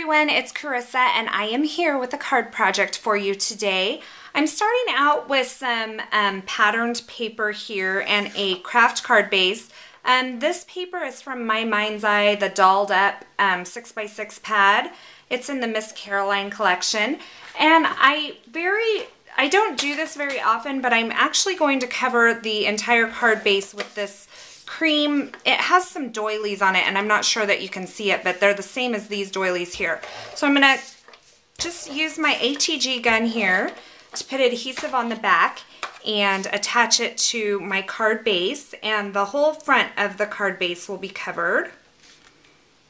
everyone, it's Carissa and I am here with a card project for you today. I'm starting out with some patterned paper here and a craft card base. This paper is from My Mind's Eye, the dolled up 6x6 pad. It's in the Miss Caroline collection, and I don't do this very often, but I'm actually going to cover the entire card base with this cream. It has some doilies on it, and I'm not sure that you can see it, but they're the same as these doilies here. So I'm going to just use my ATG gun here to put adhesive on the back and attach it to my card base, and the whole front of the card base will be covered.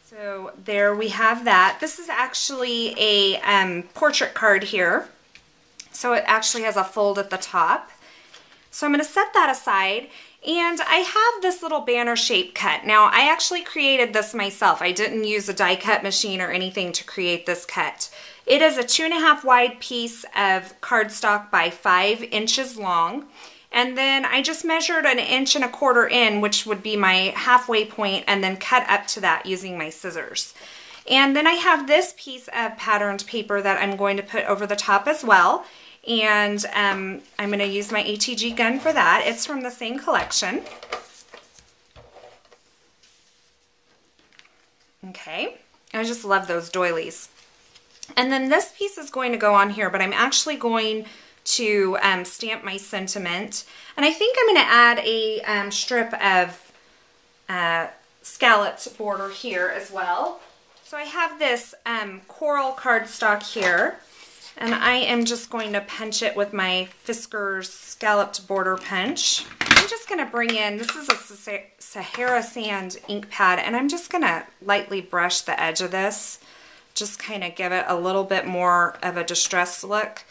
So there we have that. This is actually a portrait card here, so it actually has a fold at the top. So I'm going to set that aside, and I have this little banner shape cut. Now, I actually created this myself. I didn't use a die cut machine or anything to create this cut. It is a 2.5 wide piece of cardstock by 5 inches long, and then I just measured 1.25 inches in, which would be my halfway point, and then cut up to that using my scissors. And then I have this piece of patterned paper that I'm going to put over the top as well. And I'm going to use my ATG gun for that. It's from the same collection. Okay, I just love those doilies. And then this piece is going to go on here, but I'm actually going to stamp my sentiment. And I think I'm going to add a strip of scalloped border here as well. So I have this coral cardstock here. And I am just going to punch it with my Fisker's scalloped border punch. I'm just going to bring in, this is a Sahara Sand ink pad, and I'm just going to lightly brush the edge of this. Just kind of give it a little bit more of a distressed look.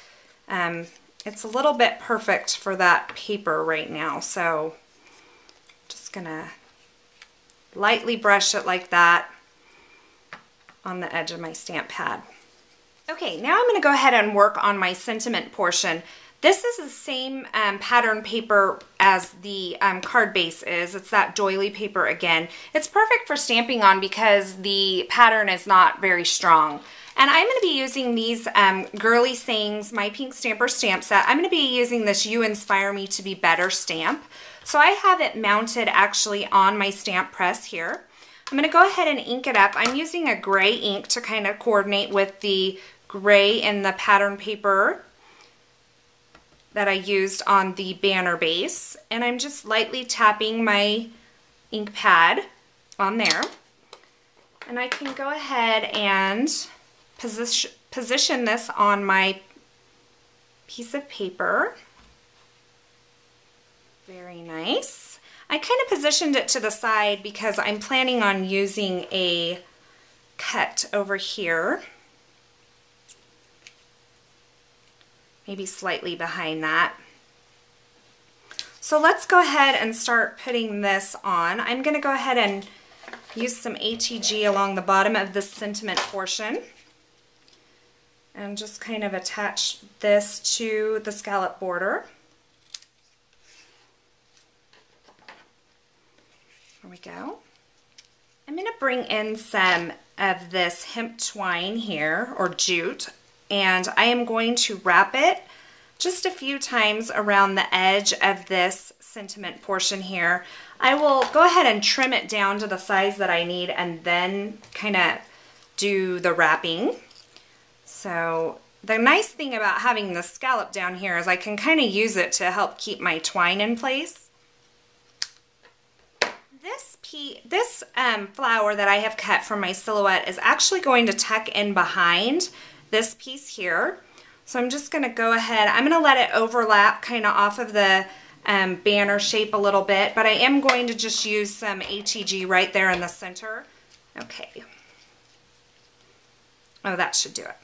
It's a little bit perfect for that paper right now, so just going to lightly brush it like that on the edge of my stamp pad. Okay, now I'm going to go ahead and work on my sentiment portion. This is the same pattern paper as the card base is. It's that doily paper again. It's perfect for stamping on because the pattern is not very strong. And I'm going to be using these Girly Sayings My Pink Stamper stamp set. I'm going to be using this You Inspire Me to Be Better stamp. So I have it mounted actually on my stamp press here. I'm going to go ahead and ink it up. I'm using a gray ink to kind of coordinate with the gray in the pattern paper that I used on the banner base, and I'm just lightly tapping my ink pad on there, and I can go ahead and position this on my piece of paper. Very nice. I kind of positioned it to the side because I'm planning on using a cut over here. Maybe slightly behind that. So let's go ahead and start putting this on. I'm going to go ahead and use some ATG along the bottom of this sentiment portion and just kind of attach this to the scallop border. There we go. I'm going to bring in some of this hemp twine here, or jute, and I am going to wrap it just a few times around the edge of this sentiment portion here. I will go ahead and trim it down to the size that I need and then kind of do the wrapping. So the nice thing about having the scallop down here is I can kind of use it to help keep my twine in place. This flower that I have cut from my silhouette is actually going to tuck in behind this piece here. So I'm just going to go ahead, I'm going to let it overlap kind of off of the banner shape a little bit, but I am going to just use some ATG right there in the center. Okay. Oh, that should do it.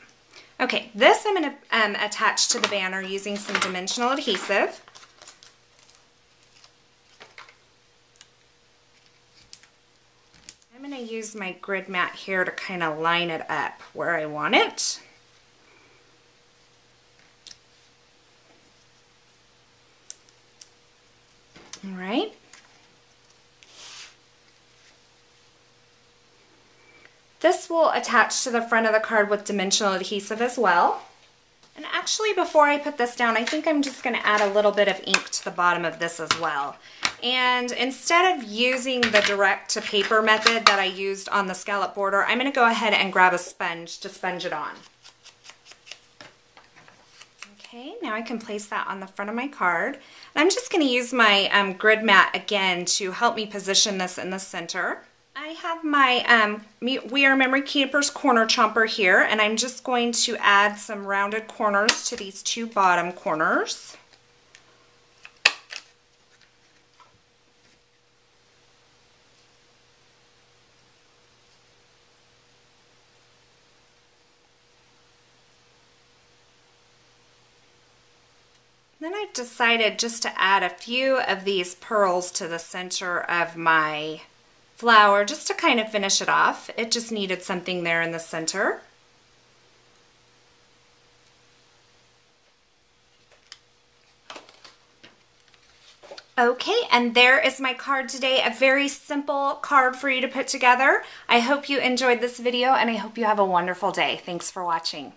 Okay, this I'm going to attach to the banner using some dimensional adhesive. I'm going to use my grid mat here to kind of line it up where I want it. All right. This will attach to the front of the card with dimensional adhesive as well. And actually, before I put this down, I think I'm just going to add a little bit of ink to the bottom of this as well. And instead of using the direct to paper method that I used on the scallop border, I'm going to go ahead and grab a sponge to sponge it on. Okay, now I can place that on the front of my card. And I'm just going to use my grid mat again to help me position this in the center. I have my We Are Memory Keepers corner chomper here, and I'm just going to add some rounded corners to these two bottom corners. Then I've decided just to add a few of these pearls to the center of my flower just to kind of finish it off. It just needed something there in the center. Okay, and there is my card today. A very simple card for you to put together. I hope you enjoyed this video and I hope you have a wonderful day. Thanks for watching.